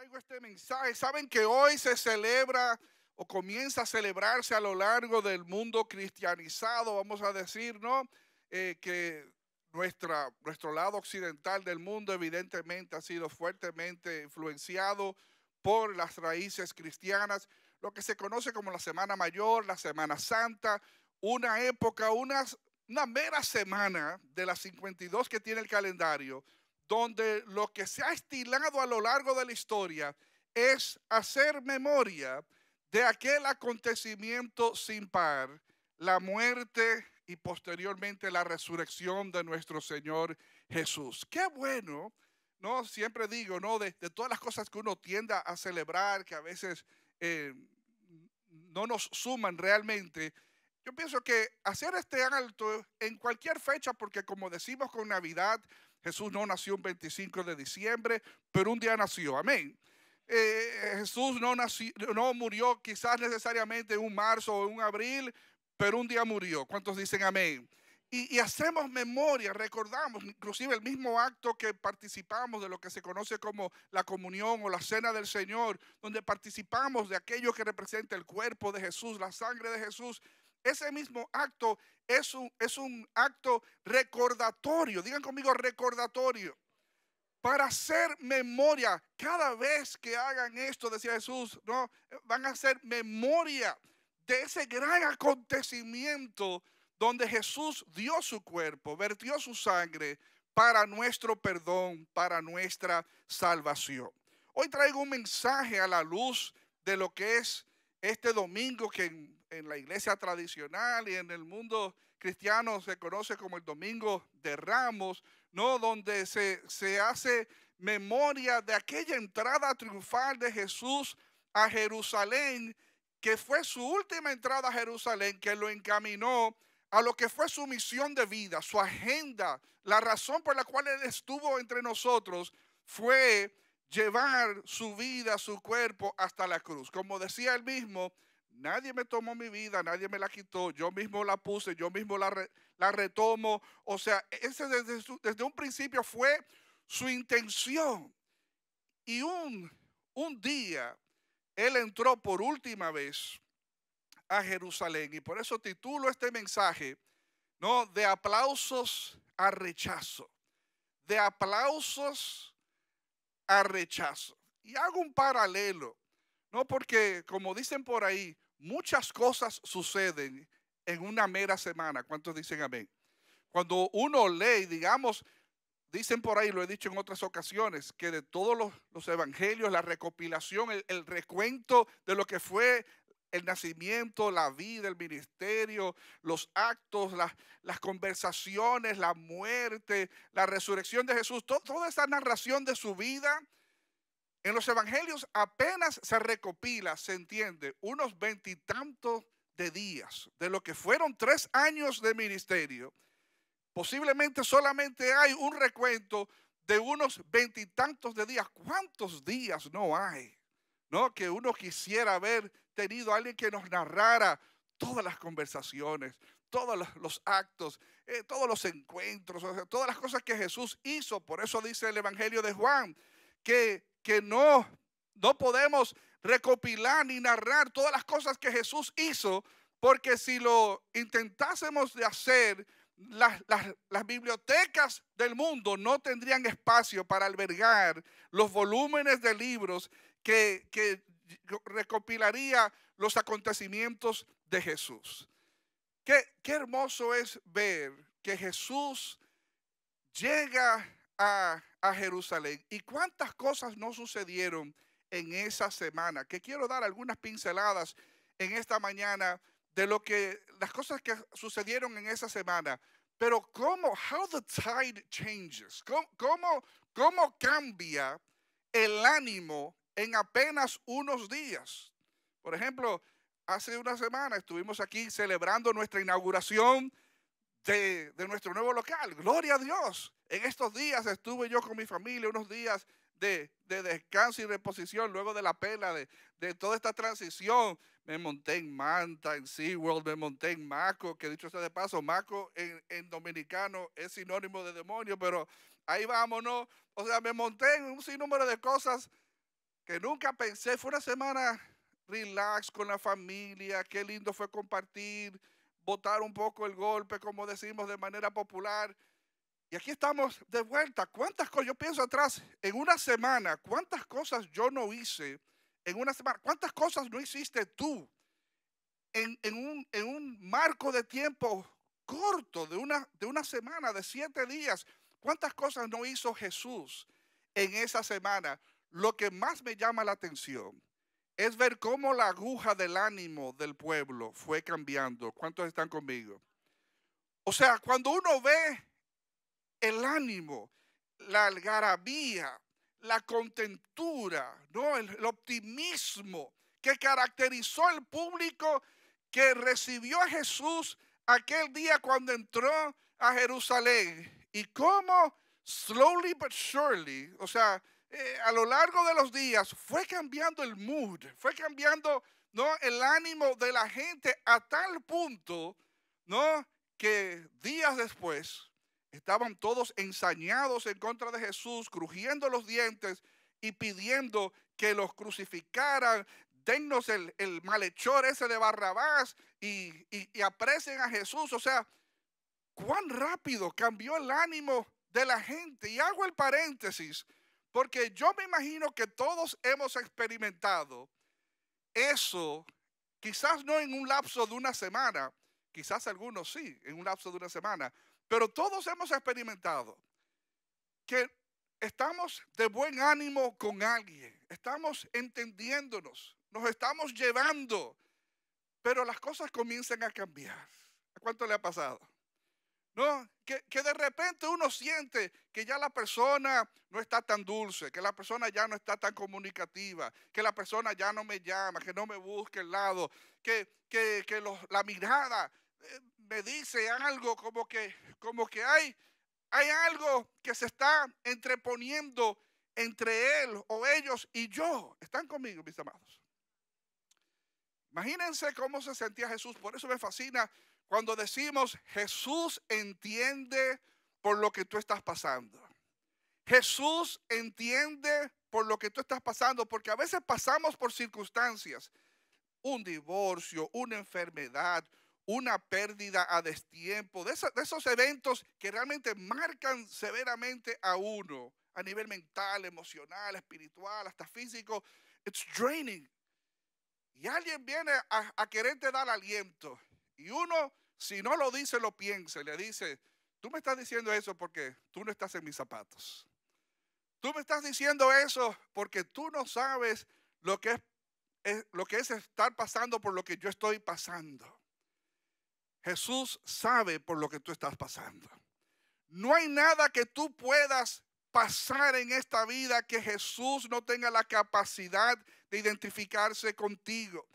traigo este mensaje. Saben que hoy se celebra o comienza a celebrarse a lo largo del mundo cristianizado, vamos a decir, ¿no? Que nuestro lado occidental del mundo evidentemente ha sido fuertemente influenciado por las raíces cristianas, lo que se conoce como la Semana Mayor, la Semana Santa, una época, una mera semana de las 52 que tiene el calendario, donde lo que se ha estilado a lo largo de la historia es hacer memoria de aquel acontecimiento sin par, la muerte y posteriormente la resurrección de nuestro Señor Jesús. Qué bueno, ¿no? Siempre digo, ¿no? De todas las cosas que uno tiende a celebrar, que a veces eh, no nos suman realmente. Yo pienso que hacer este alto en cualquier fecha, porque como decimos con Navidad, Jesús no nació un 25 de diciembre, pero un día nació, amén. Jesús no murió quizás necesariamente en un marzo o en un abril, pero un día murió. ¿Cuántos dicen amén? Y hacemos memoria, recordamos, inclusive el mismo acto que participamos de lo que se conoce como la comunión o la cena del Señor, donde participamos de aquello que representa el cuerpo de Jesús, la sangre de Jesús. Ese mismo acto es un acto recordatorio. Digan conmigo recordatorio. Para hacer memoria, cada vez que hagan esto, decía Jesús, ¿no? Van a hacer memoria de ese gran acontecimiento donde Jesús dio su cuerpo, vertió su sangre para nuestro perdón, para nuestra salvación. Hoy traigo un mensaje a la luz de lo que es este domingo que en la iglesia tradicional y en el mundo cristiano se conoce como el Domingo de Ramos, ¿no? Donde se hace memoria de aquella entrada triunfal de Jesús a Jerusalén, que fue su última entrada a Jerusalén, que lo encaminó a lo que fue su misión de vida, su agenda. La razón por la cual Él estuvo entre nosotros fue llevar su vida, su cuerpo hasta la cruz. Como decía él mismo, nadie me tomó mi vida, nadie me la quitó, yo mismo la puse, yo mismo la retomo. O sea, ese desde un principio fue su intención. Y un día él entró por última vez a Jerusalén. Y por eso titulo este mensaje, ¿no? De aplausos a rechazo. De aplausos a rechazo. Y hago un paralelo, ¿no? Porque como dicen por ahí, muchas cosas suceden en una mera semana. ¿Cuántos dicen amén? Cuando uno lee, digamos, dicen por ahí, lo he dicho en otras ocasiones, que de todos los evangelios, la recopilación, el recuento de lo que fue el nacimiento, la vida, el ministerio, los actos, las conversaciones, la muerte, la resurrección de Jesús, toda esa narración de su vida, en los evangelios apenas se recopila, se entiende, unos veintitantos de días de lo que fueron 3 años de ministerio. Posiblemente solamente hay un recuento de unos veintitantos de días. ¿Cuántos días no hay? ¿No? Que uno quisiera haber tenido a alguien que nos narrara todas las conversaciones, todos los actos, todos los encuentros, o sea, todas las cosas que Jesús hizo. Por eso dice el Evangelio de Juan, que no podemos recopilar ni narrar todas las cosas que Jesús hizo, porque si lo intentásemos de hacer, las bibliotecas del mundo no tendrían espacio para albergar los volúmenes de libros que recopilaría los acontecimientos de Jesús. Qué hermoso es ver que Jesús llega a Jerusalén. ¿Y cuántas cosas no sucedieron en esa semana? Que quiero dar algunas pinceladas en esta mañana de las cosas que sucedieron en esa semana. Pero how the tide changes, cómo cambia el ánimo en apenas unos días. Por ejemplo, hace una semana estuvimos aquí celebrando nuestra inauguración de nuestro nuevo local. Gloria a Dios. En estos días estuve yo con mi familia, unos días de descanso y reposición luego de la pela de toda esta transición. Me monté en Manta, en SeaWorld, me monté en Maco, que dicho sea de paso, Maco en dominicano es sinónimo de demonio, pero ahí vámonos. O sea, me monté en un sinnúmero de cosas que nunca pensé. Fue una semana relax con la familia, qué lindo fue compartir, botar un poco el golpe, como decimos de manera popular. Y aquí estamos de vuelta. ¿Cuántas cosas? Yo pienso atrás, en una semana, ¿cuántas cosas yo no hice en una semana? ¿Cuántas cosas no hiciste tú en un marco de tiempo corto, de una semana, de 7 días? ¿Cuántas cosas no hizo Jesús en esa semana? Lo que más me llama la atención es ver cómo la aguja del ánimo del pueblo fue cambiando. ¿Cuántos están conmigo? O sea, cuando uno ve el ánimo, la algarabía, la contentura, ¿no? El optimismo que caracterizó al público que recibió a Jesús aquel día cuando entró a Jerusalén. Y cómo slowly but surely, o sea, a lo largo de los días fue cambiando el mood, fue cambiando, ¿no?, el ánimo de la gente a tal punto, ¿no?, que días después estaban todos ensañados en contra de Jesús, crujiendo los dientes y pidiendo que los crucificaran. Dennos el malhechor ese de Barrabás y aprecien a Jesús. O sea, cuán rápido cambió el ánimo de la gente. Y hago el paréntesis, porque yo me imagino que todos hemos experimentado eso, quizás no en un lapso de una semana, quizás algunos sí, en un lapso de una semana, pero todos hemos experimentado que estamos de buen ánimo con alguien, estamos entendiéndonos, nos estamos llevando, pero las cosas comienzan a cambiar. ¿A cuánto le ha pasado? ¿No? Que de repente uno siente que ya la persona no está tan dulce, que la persona ya no está tan comunicativa, que la persona ya no me llama, que no me busca el lado, la mirada me dice algo como que hay algo que se está entreponiendo entre él o ellos y yo. ¿Están conmigo, mis amados? Imagínense cómo se sentía Jesús. Por eso me fascina cuando decimos Jesús entiende por lo que tú estás pasando. Jesús entiende por lo que tú estás pasando, porque a veces pasamos por circunstancias, un divorcio, una enfermedad, una pérdida a destiempo, de esos eventos que realmente marcan severamente a uno a nivel mental, emocional, espiritual, hasta físico. It's draining. Y alguien viene a quererte dar aliento. Y uno, si no lo dice, lo piensa. Y le dice, tú me estás diciendo eso porque tú no estás en mis zapatos. Tú me estás diciendo eso porque tú no sabes lo que es estar pasando por lo que yo estoy pasando. Jesús sabe por lo que tú estás pasando. No hay nada que tú puedas pasar en esta vida que Jesús no tenga la capacidad de identificarse contigo.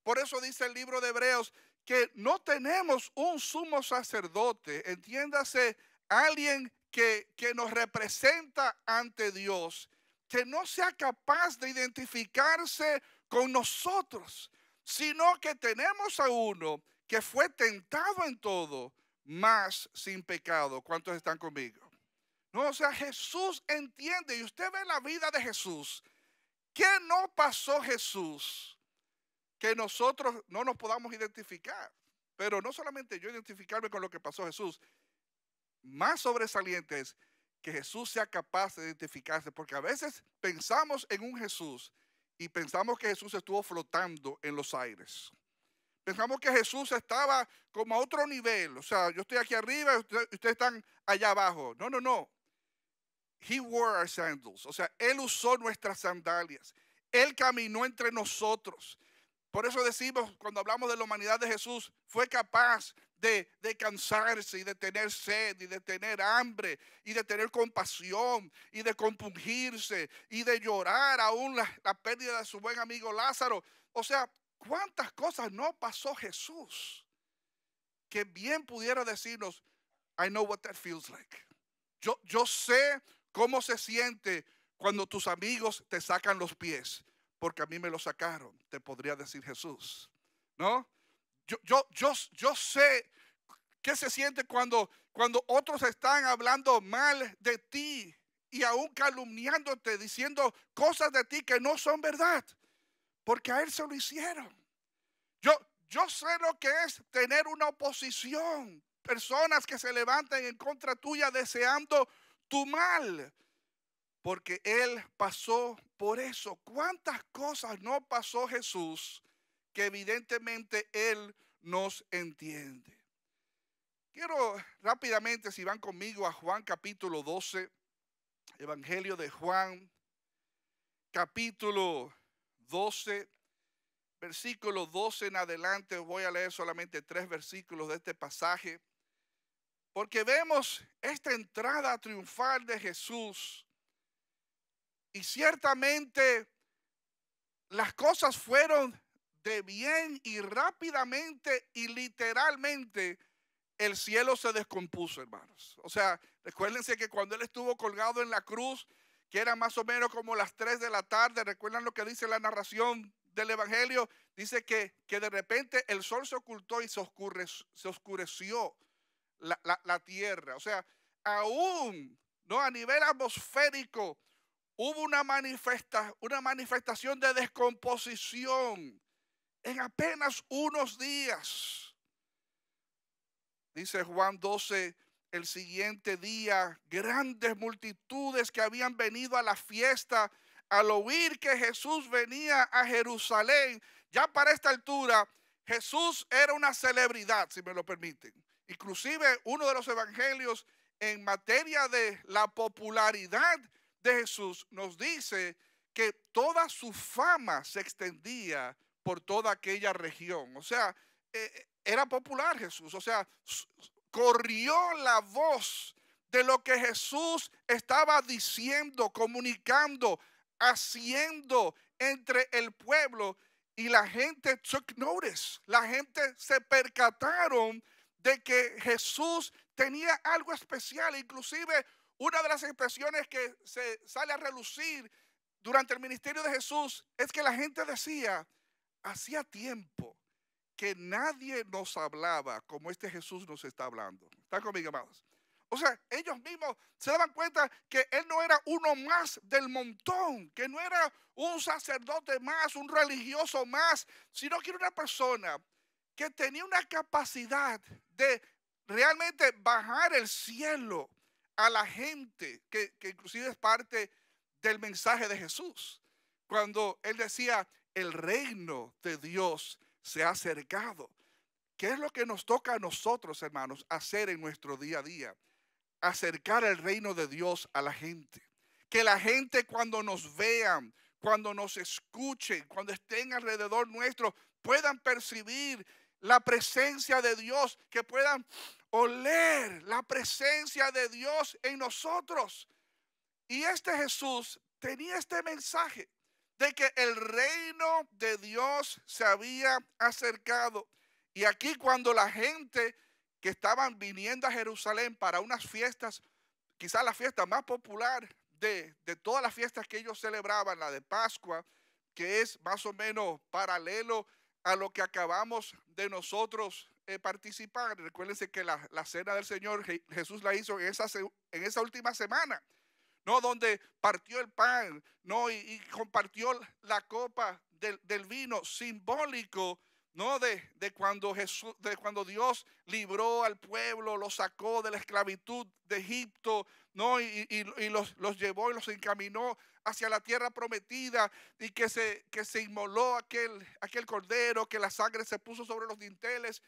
Por eso dice el libro de Hebreos que no tenemos un sumo sacerdote, entiéndase, alguien que nos representa ante Dios, que no sea capaz de identificarse con nosotros, sino que tenemos a uno que fue tentado en todo, mas sin pecado. ¿Cuántos están conmigo? No, o sea, Jesús entiende, y usted ve la vida de Jesús. ¿Qué no pasó Jesús que nosotros no nos podamos identificar? Pero no solamente yo identificarme con lo que pasó Jesús, más sobresaliente es que Jesús sea capaz de identificarse, porque a veces pensamos en un Jesús y pensamos que Jesús estuvo flotando en los aires. Pensamos que Jesús estaba como a otro nivel. O sea, yo estoy aquí arriba y ustedes están allá abajo. No, no, no. He wore our sandals. O sea, Él usó nuestras sandalias. Él caminó entre nosotros. Por eso decimos, cuando hablamos de la humanidad de Jesús, fue capaz de cansarse y de tener sed y de tener hambre y de tener compasión y de compungirse y de llorar aún la pérdida de su buen amigo Lázaro. O sea, ¿cuántas cosas no pasó Jesús que bien pudiera decirnos, I know what that feels like? Yo sé cómo se siente cuando tus amigos te sacan los pies, porque a mí me los sacaron, te podría decir Jesús, ¿no? Yo sé qué se siente cuando otros están hablando mal de ti y aún calumniándote, diciendo cosas de ti que no son verdad, porque a él se lo hicieron. Yo sé lo que es tener una oposición, personas que se levantan en contra tuya deseando tu mal, porque él pasó por eso. ¿Cuántas cosas no pasó Jesús que evidentemente él nos entiende? Quiero rápidamente, si van conmigo, a Juan capítulo 12, Evangelio de Juan, capítulo 12, versículo 12 en adelante. Voy a leer solamente 3 versículos de este pasaje, porque vemos esta entrada triunfal de Jesús. Y ciertamente las cosas fueron de bien, y rápidamente y literalmente el cielo se descompuso, hermanos. O sea, recuérdense que cuando él estuvo colgado en la cruz, que era más o menos como las 3 de la tarde, recuerdan lo que dice la narración del Evangelio, dice que de repente el sol se ocultó y se oscureció la tierra. O sea, aún no a nivel atmosférico hubo una manifestación de descomposición en apenas unos días. Dice Juan 12, el siguiente día, grandes multitudes que habían venido a la fiesta, al oír que Jesús venía a Jerusalén. Ya para esta altura, Jesús era una celebridad, si me lo permiten. Inclusive uno de los evangelios en materia de la popularidad de Jesús nos dice que toda su fama se extendía por toda aquella región. O sea, era popular Jesús. O sea, corrió la voz de lo que Jesús estaba diciendo, comunicando, haciendo entre el pueblo. Y la gente took notice. La gente se percataron de que Jesús tenía algo especial. Inclusive una de las expresiones que se sale a relucir durante el ministerio de Jesús es que la gente decía: hacía tiempo que nadie nos hablaba como este Jesús nos está hablando. ¿Están conmigo, amados? O sea, ellos mismos se daban cuenta que él no era uno más del montón, que no era un sacerdote más, un religioso más, sino que era una persona que tenía una capacidad de realmente bajar el cielo a la gente, que inclusive es parte del mensaje de Jesús. Cuando él decía, el reino de Dios se ha acercado. ¿Qué es lo que nos toca a nosotros, hermanos, hacer en nuestro día a día? Acercar el reino de Dios a la gente. Que la gente, cuando nos vean, cuando nos escuchen, cuando estén alrededor nuestro, puedan percibir la presencia de Dios, que puedan oler la presencia de Dios en nosotros. Y este Jesús tenía este mensaje de que el reino de Dios se había acercado. Y aquí, cuando la gente que estaban viniendo a Jerusalén para unas fiestas, quizás la fiesta más popular de todas las fiestas que ellos celebraban, la de Pascua, que es más o menos paralelo a lo que acabamos de nosotros participar. Recuérdense que la cena del Señor Jesús la hizo en esa última semana, ¿no? Donde partió el pan, ¿no? Y compartió la copa del vino, simbólico, ¿no? De cuando Dios libró al pueblo, los sacó de la esclavitud de Egipto, ¿no? Y los llevó y los encaminó hacia la tierra prometida, y que se inmoló aquel cordero, que la sangre se puso sobre los dinteles.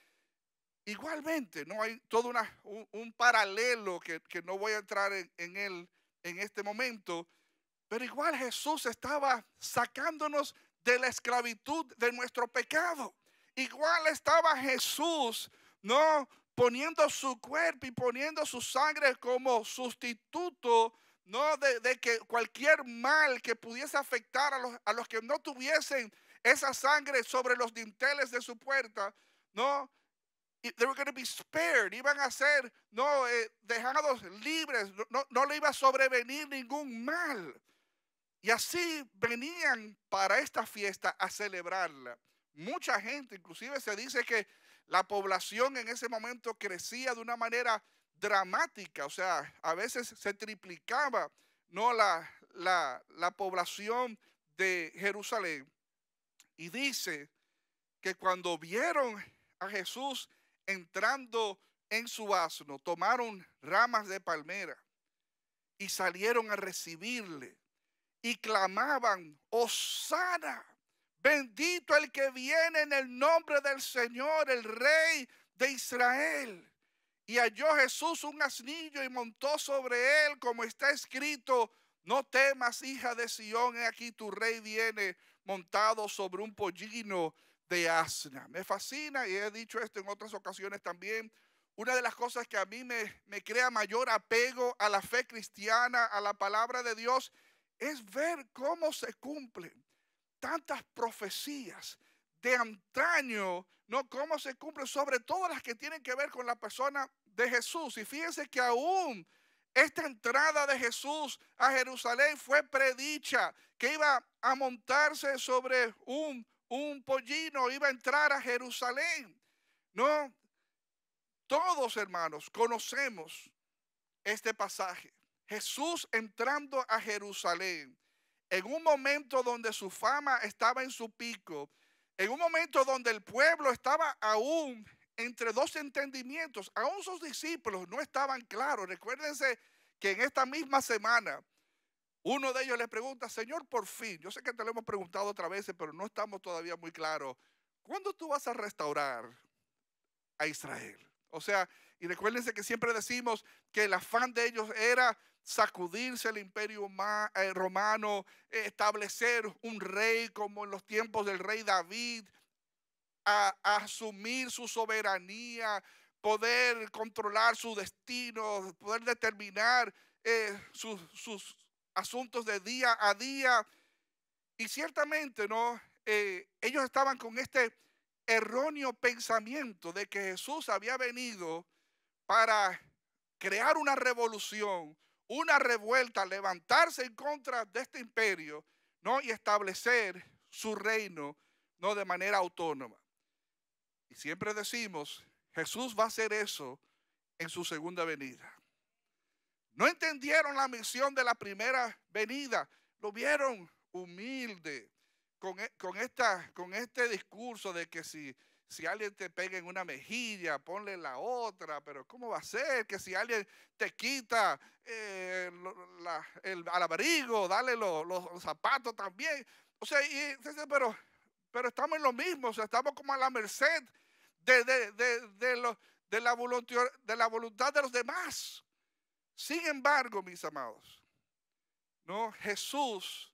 Igualmente, ¿no? Hay todo un paralelo que no voy a entrar en él en este momento, pero igual Jesús estaba sacándonos de la esclavitud de nuestro pecado. Igual estaba Jesús, ¿no? Poniendo su cuerpo y poniendo su sangre como sustituto, ¿no? De que cualquier mal que pudiese afectar a los que no tuviesen esa sangre sobre los dinteles de su puerta, ¿no? They were going to be spared, iban a ser dejados libres, no le iba a sobrevenir ningún mal. Y así venían para esta fiesta a celebrarla. Mucha gente, inclusive se dice que la población en ese momento crecía de una manera dramática. O sea, a veces se triplicaba no la población de Jerusalén. Y dice que cuando vieron a Jesús entrando en su asno, tomaron ramas de palmera y salieron a recibirle y clamaban: Hosana, bendito el que viene en el nombre del Señor, el Rey de Israel. Y halló Jesús un asnillo y montó sobre él, como está escrito: no temas, hija de Sión, he aquí tu rey viene montado sobre un pollino de asna. Me fascina, y he dicho esto en otras ocasiones también, una de las cosas que a mí me crea mayor apego a la fe cristiana, a la palabra de Dios, es ver cómo se cumplen tantas profecías de antaño, ¿no? Cómo se cumplen, sobre todo las que tienen que ver con la persona de Jesús. Y fíjense que aún esta entrada de Jesús a Jerusalén fue predicha, que iba a montarse sobre un pollino, iba a entrar a Jerusalén, ¿no? Todos, hermanos, conocemos este pasaje. Jesús entrando a Jerusalén en un momento donde su fama estaba en su pico, en un momento donde el pueblo estaba aún entre dos entendimientos, aún sus discípulos no estaban claros. Recuérdense que en esta misma semana uno de ellos le pregunta: Señor, por fin, yo sé que te lo hemos preguntado otras veces, pero no estamos todavía muy claros, ¿cuándo tú vas a restaurar a Israel? O sea, y recuérdense que siempre decimos que el afán de ellos era sacudirse el imperio romano, establecer un rey como en los tiempos del rey David, a asumir su soberanía, poder controlar su destino, poder determinar sus asuntos de día a día. Y ciertamente, ¿no? Ellos estaban con este erróneo pensamiento de que Jesús había venido para crear una revolución, una revuelta, levantarse en contra de este imperio, ¿no? Y establecer su reino, ¿no? De manera autónoma. Y siempre decimos, Jesús va a hacer eso en su segunda venida. No entendieron la misión de la primera venida, lo vieron humilde, con este discurso de que si alguien te pega en una mejilla, ponle la otra, pero ¿cómo va a ser? Que si alguien te quita el abrigo, dale los zapatos también. O sea, pero estamos en lo mismo, o sea, estamos como a la merced de la voluntad de los demás. Sin embargo, mis amados, no, Jesús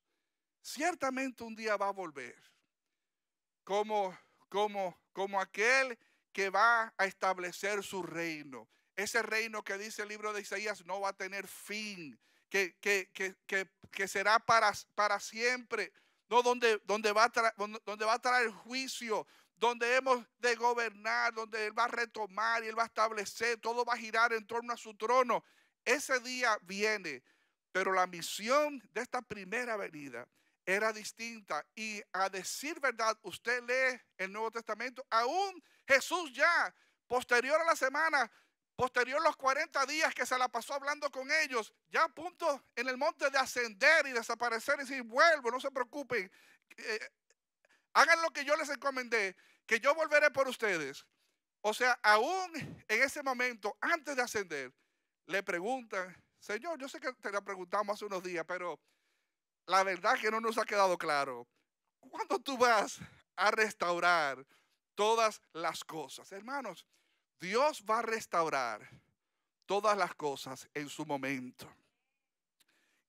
ciertamente un día va a volver como, como aquel que va a establecer su reino. Ese reino que dice el libro de Isaías no va a tener fin, que será para siempre, no donde va a traer juicio, donde hemos de gobernar, donde Él va a retomar y Él va a establecer, todo va a girar en torno a su trono. Ese día viene, pero la misión de esta primera venida era distinta. Y a decir verdad, usted lee el Nuevo Testamento, aún Jesús ya, posterior a la semana, posterior a los 40 días que se la pasó hablando con ellos, ya a punto en el monte de ascender y desaparecer y decir: vuelvo, no se preocupen, hagan lo que yo les encomendé, que yo volveré por ustedes. O sea, aún en ese momento, antes de ascender, le preguntan: Señor, yo sé que te la preguntamos hace unos días, pero la verdad que no nos ha quedado claro, ¿cuándo tú vas a restaurar todas las cosas? Hermanos, Dios va a restaurar todas las cosas en su momento.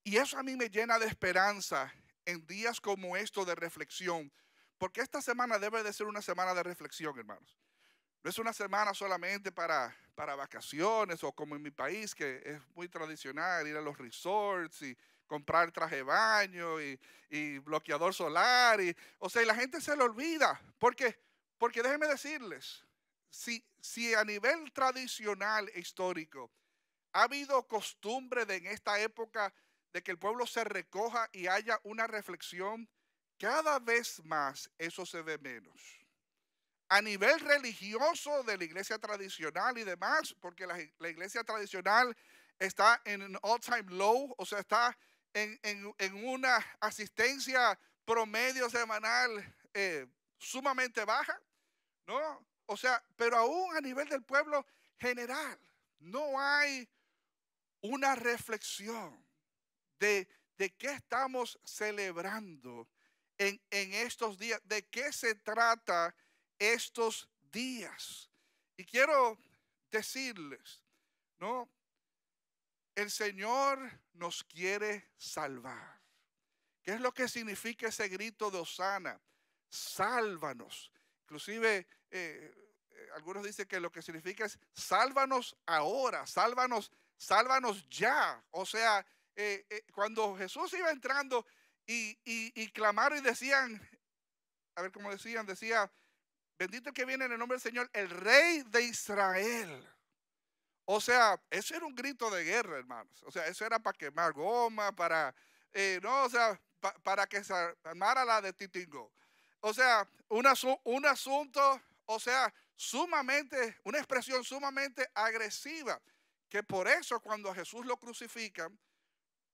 Y eso a mí me llena de esperanza en días como estos de reflexión, porque esta semana debe de ser una semana de reflexión, hermanos. No es una semana solamente para vacaciones, o como en mi país, que es muy tradicional ir a los resorts y comprar traje de baño y bloqueador solar. O sea, y la gente se le olvida. Porque déjenme decirles, si a nivel tradicional e histórico ha habido costumbre en esta época de que el pueblo se recoja y haya una reflexión, cada vez más eso se ve menos. A nivel religioso de la iglesia tradicional y demás, porque la iglesia tradicional está en un all-time low, o sea, está en una asistencia promedio semanal sumamente baja, ¿no? O sea, pero aún a nivel del pueblo general, no hay una reflexión de qué estamos celebrando en estos días, de qué se trata estos días. Y quiero decirles, ¿no? El Señor nos quiere salvar. ¿Qué es lo que significa ese grito de Hosana? Sálvanos. Inclusive algunos dicen que lo que significa es sálvanos ahora, sálvanos ya. O sea, cuando Jesús iba entrando y clamaron y decían, a ver cómo decía, bendito el que viene en el nombre del Señor, el Rey de Israel. O sea, eso era un grito de guerra, hermanos. O sea, eso era para quemar goma, no, o sea, para que se armara la de Titingo. O sea, un asunto, o sea, una expresión sumamente agresiva. Que por eso cuando a Jesús lo crucifican,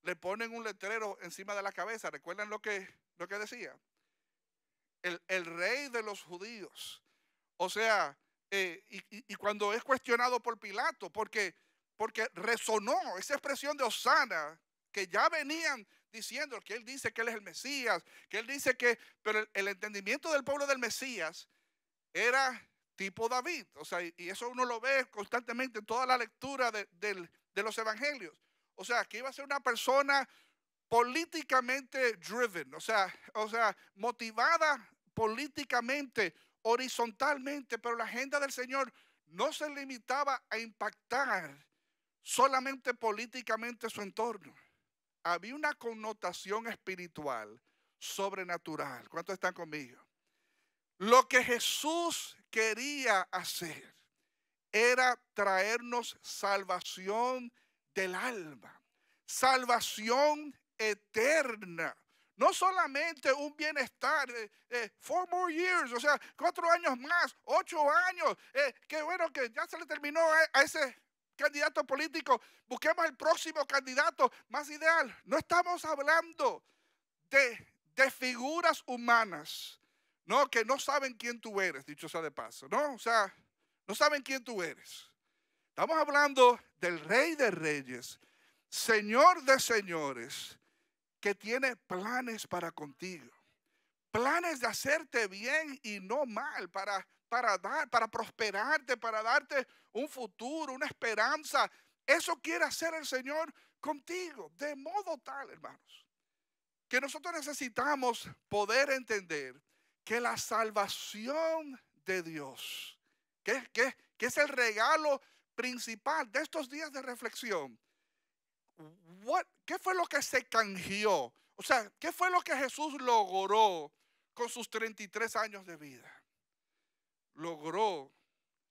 le ponen un letrero encima de la cabeza. ¿Recuerdan lo que decía? El rey de los judíos. O sea, y cuando es cuestionado por Pilato, porque resonó esa expresión de Hosana, que ya venían diciendo que él dice que él es el Mesías, que él dice que, pero el entendimiento del pueblo del Mesías era tipo David. O sea, y eso uno lo ve constantemente en toda la lectura de los evangelios. O sea, que iba a ser una persona políticamente driven, o sea, motivada políticamente, horizontalmente, pero la agenda del Señor no se limitaba a impactar solamente políticamente su entorno. Había una connotación espiritual, sobrenatural. ¿Cuántos están conmigo? Lo que Jesús quería hacer era traernos salvación del alma, salvación eterna. No solamente un bienestar, 4 more years, o sea, 4 años más, 8 años. Qué bueno que ya se le terminó a ese candidato político. Busquemos el próximo candidato más ideal. No estamos hablando de figuras humanas, no, que no saben quién tú eres, dicho sea de paso, ¿no? O sea, no saben quién tú eres. Estamos hablando del Rey de Reyes, Señor de Señores, que tiene planes para contigo. Planes de hacerte bien y no mal, para prosperarte, para darte un futuro, una esperanza. Eso quiere hacer el Señor contigo, de modo tal, hermanos, que nosotros necesitamos poder entender que la salvación de Dios, que es el regalo principal de estos días de reflexión. ¿Qué fue lo que se canjeó? O sea, ¿qué fue lo que Jesús logró con sus 33 años de vida? Logró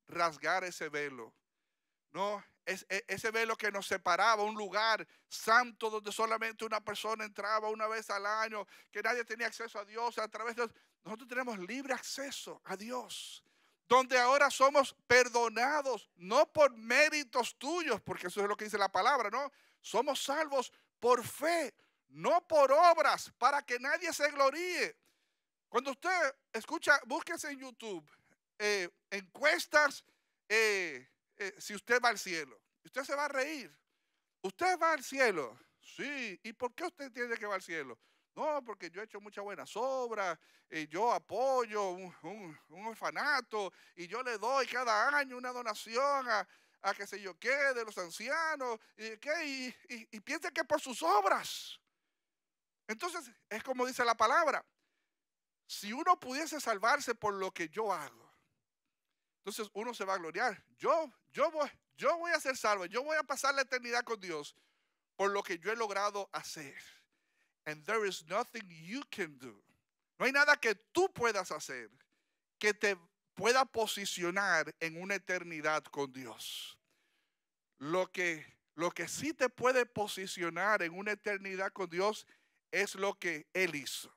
rasgar ese velo, ¿no? Ese velo que nos separaba, un lugar santo donde solamente una persona entraba una vez al año, que nadie tenía acceso a Dios. A través de nosotros tenemos libre acceso a Dios, donde ahora somos perdonados, no por méritos tuyos, porque eso es lo que dice la palabra, ¿no? Somos salvos por fe, no por obras, para que nadie se gloríe. Cuando usted escucha, búsquese en YouTube encuestas, si usted va al cielo. Usted se va a reír. ¿Usted va al cielo? Sí. ¿Y por qué usted tiene que va al cielo? No, porque yo he hecho muchas buenas obras, y yo apoyo un orfanato, y yo le doy cada año una donación a qué sé yo qué, de los ancianos, y piensa que por sus obras. Entonces, es como dice la palabra, si uno pudiese salvarse por lo que yo hago, entonces uno se va a gloriar. Yo voy a ser salvo, yo voy a pasar la eternidad con Dios por lo que yo he logrado hacer. And there is nothing you can do. No hay nada que tú puedas hacer que te pueda posicionar en una eternidad con Dios. Lo que sí te puede posicionar en una eternidad con Dios es lo que Él hizo.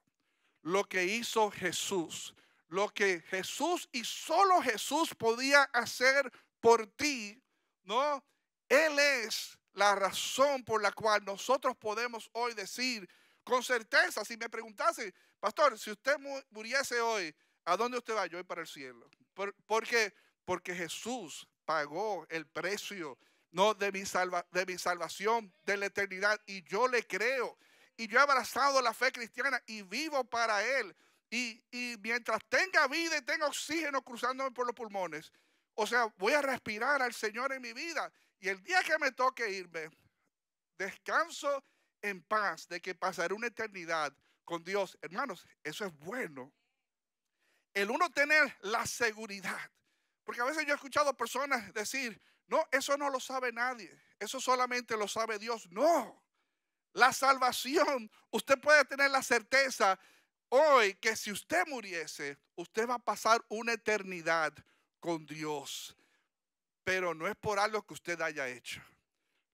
Lo que hizo Jesús. Lo que Jesús y solo Jesús podía hacer por ti, ¿no? Él es la razón por la cual nosotros podemos hoy decir con certeza, si me preguntase, pastor, si usted muriese hoy, ¿a dónde usted va? Yo voy para el cielo. Porque Jesús pagó el precio, no de de mi salvación, de la eternidad, y yo le creo. Y yo he abrazado la fe cristiana y vivo para Él. Y mientras tenga vida y tenga oxígeno cruzándome por los pulmones, o sea, voy a respirar al Señor en mi vida. Y el día que me toque irme, descanso en paz de que pasaré una eternidad con Dios. Hermanos, eso es bueno. El uno tener la seguridad. Porque a veces yo he escuchado personas decir, no, eso no lo sabe nadie. Eso solamente lo sabe Dios. No. La salvación, usted puede tener la certeza hoy que si usted muriese, usted va a pasar una eternidad con Dios. Pero no es por algo que usted haya hecho.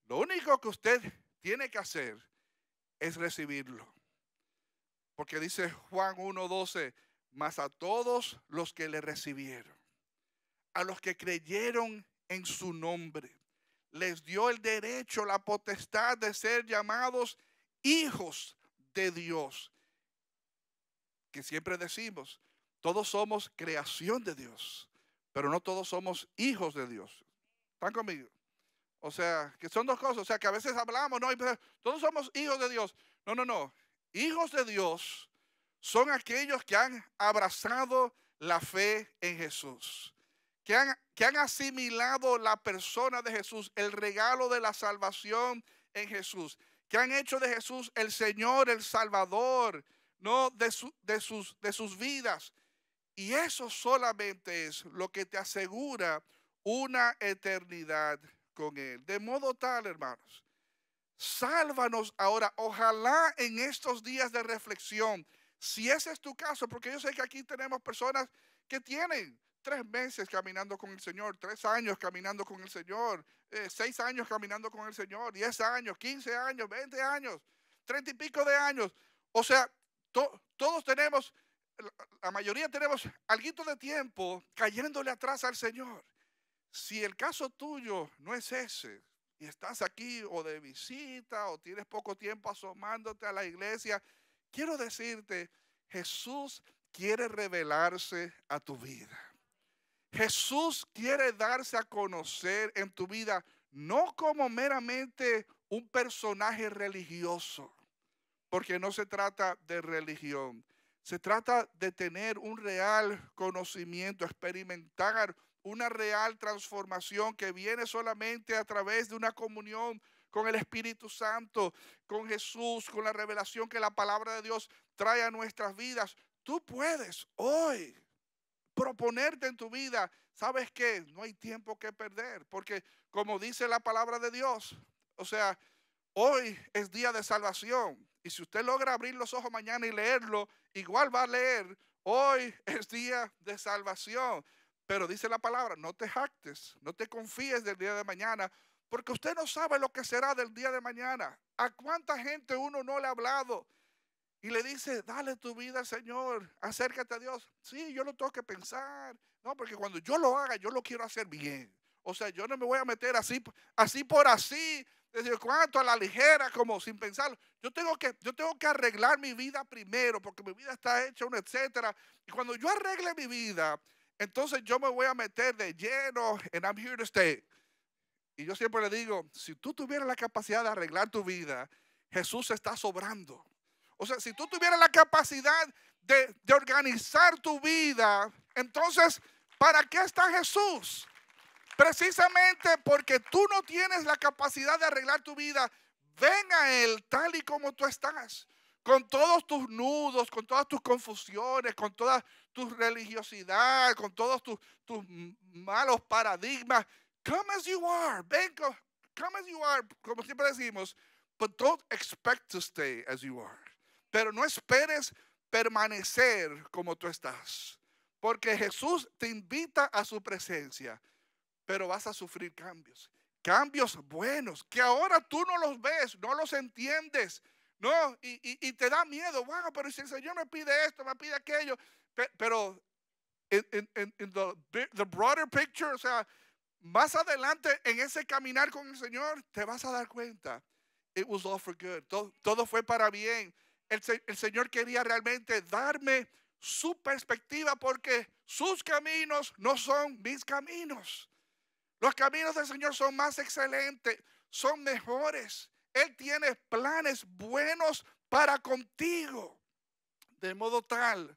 Lo único que usted tiene que hacer es recibirlo. Porque dice Juan 1:12, mas a todos los que le recibieron, a los que creyeron en su nombre, les dio el derecho, la potestad de ser llamados hijos de Dios. Que siempre decimos, todos somos creación de Dios, pero no todos somos hijos de Dios. ¿Están conmigo? O sea, que son dos cosas. O sea, que a veces hablamos, no, todos somos hijos de Dios. No, no, no. Hijos de Dios son aquellos que han abrazado la fe en Jesús, que han asimilado la persona de Jesús, el regalo de la salvación en Jesús, que han hecho de Jesús el Señor, el Salvador, no de sus vidas. Y eso solamente es lo que te asegura una eternidad con Él. De modo tal, hermanos, sálvanos ahora. Ojalá en estos días de reflexión, si ese es tu caso, porque yo sé que aquí tenemos personas que tienen 3 meses caminando con el Señor, 3 años caminando con el Señor, 6 años caminando con el Señor, 10 años, 15 años, 20 años, 30 y pico de años. O sea, todos tenemos, la mayoría tenemos alguito de tiempo cayéndole atrás al Señor. Si el caso tuyo no es ese, y estás aquí o de visita o tienes poco tiempo asomándote a la iglesia, quiero decirte, Jesús quiere revelarse a tu vida. Jesús quiere darse a conocer en tu vida, no como meramente un personaje religioso, porque no se trata de religión. Se trata de tener un real conocimiento, experimentar una real transformación que viene solamente a través de una comunión con el Espíritu Santo, con Jesús, con la revelación que la palabra de Dios trae a nuestras vidas. Tú puedes hoy proponerte en tu vida, ¿sabes qué? No hay tiempo que perder, porque como dice la palabra de Dios, o sea, hoy es día de salvación. Y si usted logra abrir los ojos mañana y leerlo, igual va a leer, hoy es día de salvación. Pero dice la palabra, no te jactes, no te confíes del día de mañana, porque usted no sabe lo que será del día de mañana. ¿A cuánta gente uno no le ha hablado? Y le dice, dale tu vida al Señor, acércate a Dios. Sí, yo lo tengo que pensar. No, porque cuando yo lo haga, yo lo quiero hacer bien. O sea, yo no me voy a meter así por así, desde cuánto a la ligera, como sin pensarlo. Yo tengo que arreglar mi vida primero, porque mi vida está hecha, etcétera. Y cuando yo arregle mi vida, entonces yo me voy a meter de lleno, and I'm here to stay. Y yo siempre le digo, si tú tuvieras la capacidad de arreglar tu vida, Jesús está sobrando. O sea, si tú tuvieras la capacidad de organizar tu vida, entonces, ¿para qué está Jesús? Precisamente porque tú no tienes la capacidad de arreglar tu vida, ven a Él tal y como tú estás, con todos tus nudos, con todas tus confusiones, con toda tu religiosidad, con todos tus malos paradigmas. Come as you are, ven, come as you are, como siempre decimos, but don't expect to stay as you are. Pero no esperes permanecer como tú estás, porque Jesús te invita a su presencia, pero vas a sufrir cambios, cambios buenos, que ahora tú no los ves, no los entiendes, no, y te da miedo. Wow, pero si el Señor me pide esto, me pide aquello, pero in the broader picture, o sea, más adelante en ese caminar con el Señor te vas a dar cuenta. It was all for good. Todo fue para bien. El Señor quería realmente darme su perspectiva porque sus caminos no son mis caminos. Los caminos del Señor son más excelentes, son mejores. Él tiene planes buenos para contigo. De modo tal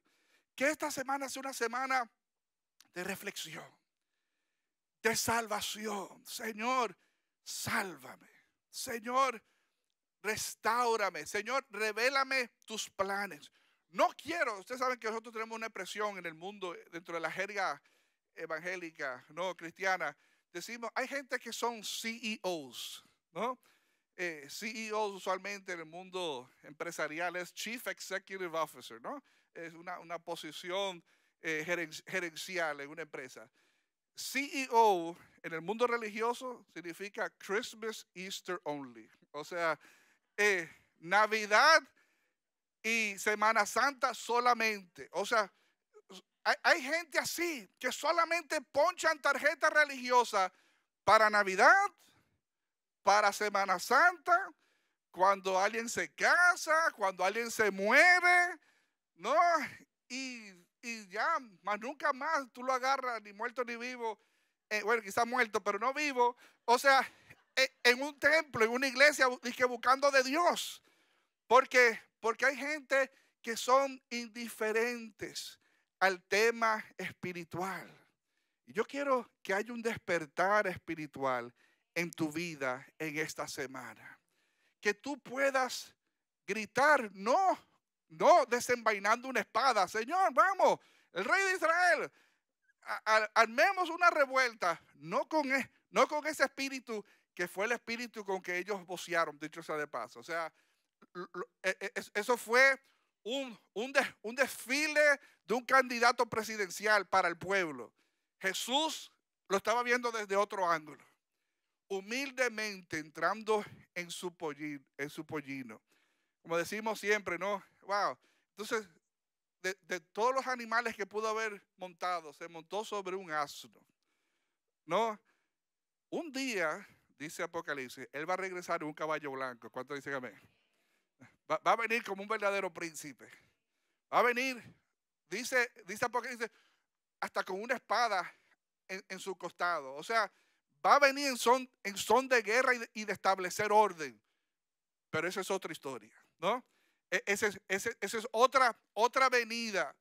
que esta semana sea una semana de reflexión, de salvación. Señor, sálvame. Señor, restáurame. Señor, revélame tus planes. No quiero, ustedes saben que nosotros tenemos una expresión en el mundo, dentro de la jerga evangélica, no cristiana. Decimos, hay gente que son CEOs, ¿no? CEOs usualmente en el mundo empresarial es Chief Executive Officer, ¿no? Es una posición gerencial en una empresa. CEO en el mundo religioso significa Christmas, Easter only. O sea, Navidad y Semana Santa solamente. O sea, hay gente así que solamente ponchan tarjeta religiosa para Navidad, para Semana Santa, cuando alguien se casa, cuando alguien se muere, ¿no? Y ya, más nunca más tú lo agarras, ni muerto ni vivo. Bueno, quizás muerto, pero no vivo. O sea, en un templo, en una iglesia, y que buscando de Dios. Porque hay gente que son indiferentes al tema espiritual. Y yo quiero que haya un despertar espiritual en tu vida en esta semana. Que tú puedas gritar, no desenvainando una espada. Señor, vamos, el rey de Israel, armemos una revuelta, no con ese espíritu que fue el espíritu con que ellos vocearon, dicho sea de paso. O sea, eso fue un desfile de un candidato presidencial para el pueblo. Jesús lo estaba viendo desde otro ángulo, humildemente entrando en su pollino. Como decimos siempre, ¿no? Wow. Entonces, de todos los animales que pudo haber montado, se montó sobre un asno, ¿no? Un día, dice Apocalipsis, él va a regresar en un caballo blanco. ¿Cuánto dicen amén? Va a venir como un verdadero príncipe. Va a venir, dice Apocalipsis, hasta con una espada en su costado. O sea, va a venir en son de guerra y de establecer orden. Pero esa es otra historia, ¿no? Esa es otra venida.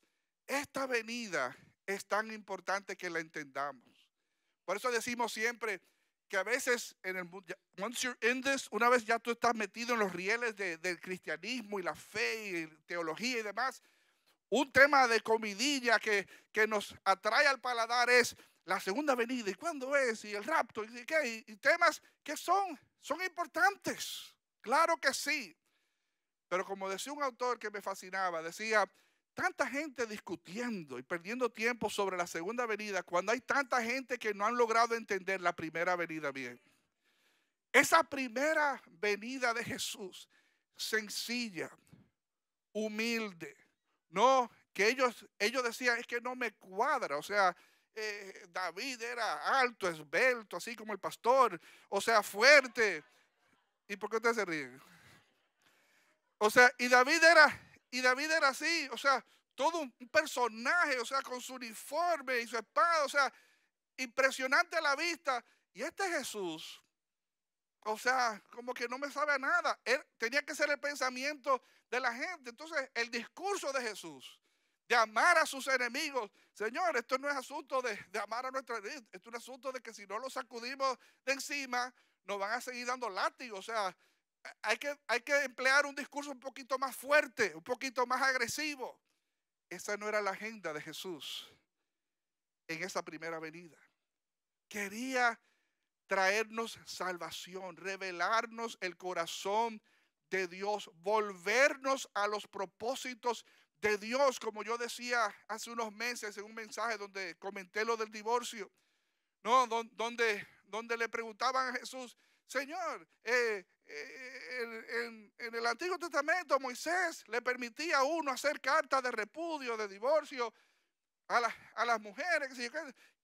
Esta venida es tan importante que la entendamos. Por eso decimos siempre que a veces en el mundo, once you're in this, una vez ya tú estás metido en los rieles del cristianismo y la fe y teología y demás, un tema de comidilla que nos atrae al paladar es la segunda venida y cuándo es y el rapto y temas que son importantes. Claro que sí. Pero como decía un autor que me fascinaba, decía, tanta gente discutiendo y perdiendo tiempo sobre la segunda venida cuando hay tanta gente que no han logrado entender la primera venida bien. Esa primera venida de Jesús, sencilla, humilde, no, que ellos decían, es que no me cuadra, o sea, David era alto, esbelto, así como el pastor, o sea, fuerte. ¿Y por qué ustedes se ríen? O sea, y David era así, o sea, todo un personaje, o sea, con su uniforme y su espada, o sea, impresionante a la vista. Y este Jesús, o sea, como que no me sabe a nada. Él tenía que ser el pensamiento de la gente. Entonces, el discurso de Jesús, de amar a sus enemigos. Señor, esto no es asunto de amar a nuestra enemigos. Esto es un asunto de que si no lo sacudimos de encima, nos van a seguir dando látigos. O sea, hay que emplear un discurso un poquito más fuerte, un poquito más agresivo. Esa no era la agenda de Jesús en esa primera venida. Quería traernos salvación, revelarnos el corazón de Dios, volvernos a los propósitos de Dios, como yo decía hace unos meses en un mensaje donde comenté lo del divorcio, ¿no? Donde le preguntaban a Jesús, Señor, en el Antiguo Testamento Moisés le permitía a uno hacer cartas de repudio, de divorcio a las mujeres.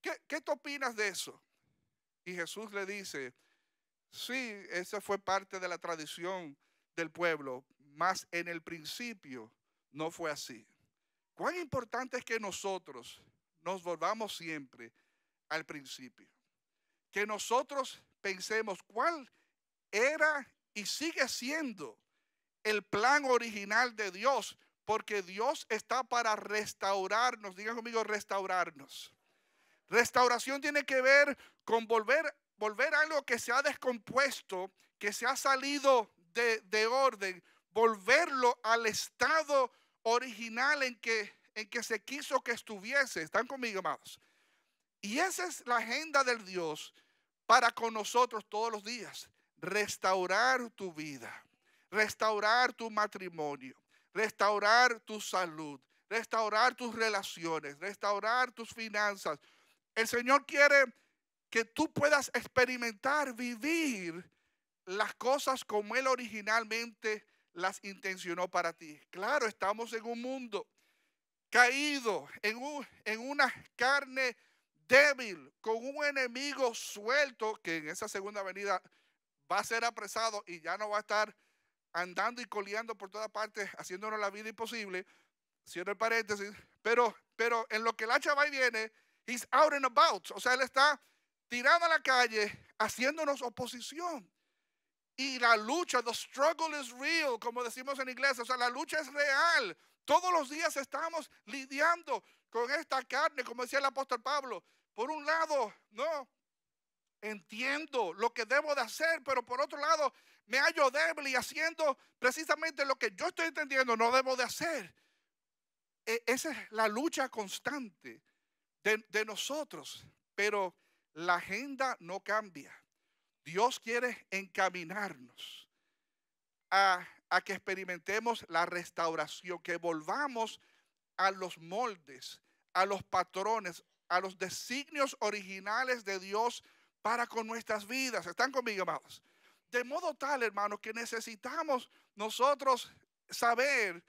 ¿Qué tú opinas de eso? Y Jesús le dice, sí, esa fue parte de la tradición del pueblo, mas en el principio no fue así. Cuán importante es que nosotros nos volvamos siempre al principio. Que nosotros pensemos cuál era y sigue siendo el plan original de Dios, porque Dios está para restaurarnos. Digan conmigo, restaurarnos. Restauración tiene que ver con volver algo que se ha descompuesto, que se ha salido de orden, volverlo al estado original en que se quiso que estuviese. ¿Están conmigo, amados? Y esa es la agenda del Dios para con nosotros todos los días. Restaurar tu vida, restaurar tu matrimonio, restaurar tu salud, restaurar tus relaciones, restaurar tus finanzas. El Señor quiere que tú puedas experimentar, vivir las cosas como Él originalmente las intencionó para ti. Claro, estamos en un mundo caído, en una carne débil, con un enemigo suelto que en esa segunda venida va a ser apresado y ya no va a estar andando y coleando por todas partes, haciéndonos la vida imposible. Cierro el paréntesis. Pero en lo que el hacha va y viene, he's out and about. O sea, él está tirado a la calle haciéndonos oposición. Y la lucha, the struggle is real, como decimos en inglés. O sea, la lucha es real. Todos los días estamos lidiando con esta carne, como decía el apóstol Pablo. Por un lado, no entiendo lo que debo de hacer, pero por otro lado, me hallo débil y haciendo precisamente lo que yo estoy entendiendo no debo de hacer. Esa es la lucha constante de nosotros, pero la agenda no cambia. Dios quiere encaminarnos a que experimentemos la restauración, que volvamos a los moldes, a los patrones, a los designios originales de Dios para con nuestras vidas. ¿Están conmigo, amados? De modo tal, hermanos, que necesitamos nosotros saber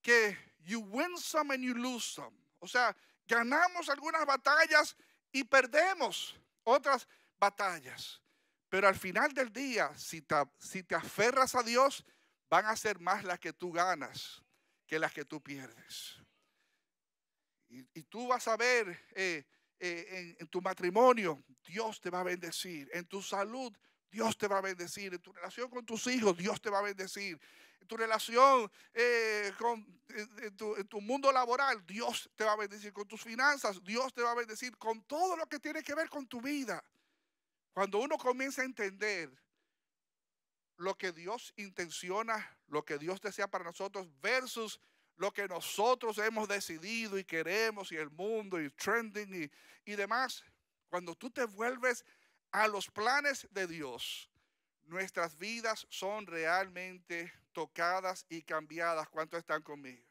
que you win some and you lose some. O sea, ganamos algunas batallas y perdemos otras batallas. Pero al final del día, si te aferras a Dios, van a ser más las que tú ganas que las que tú pierdes. Y tú vas a ver en tu matrimonio, Dios te va a bendecir. En tu salud, Dios te va a bendecir. En tu relación con tus hijos, Dios te va a bendecir. En tu relación en tu mundo laboral, Dios te va a bendecir. Con tus finanzas, Dios te va a bendecir. Con todo lo que tiene que ver con tu vida. Cuando uno comienza a entender lo que Dios intenciona, lo que Dios desea para nosotros versus lo que nosotros hemos decidido y queremos y el mundo y trending y demás. Cuando tú te vuelves a los planes de Dios, nuestras vidas son realmente tocadas y cambiadas. ¿Cuántos están conmigo?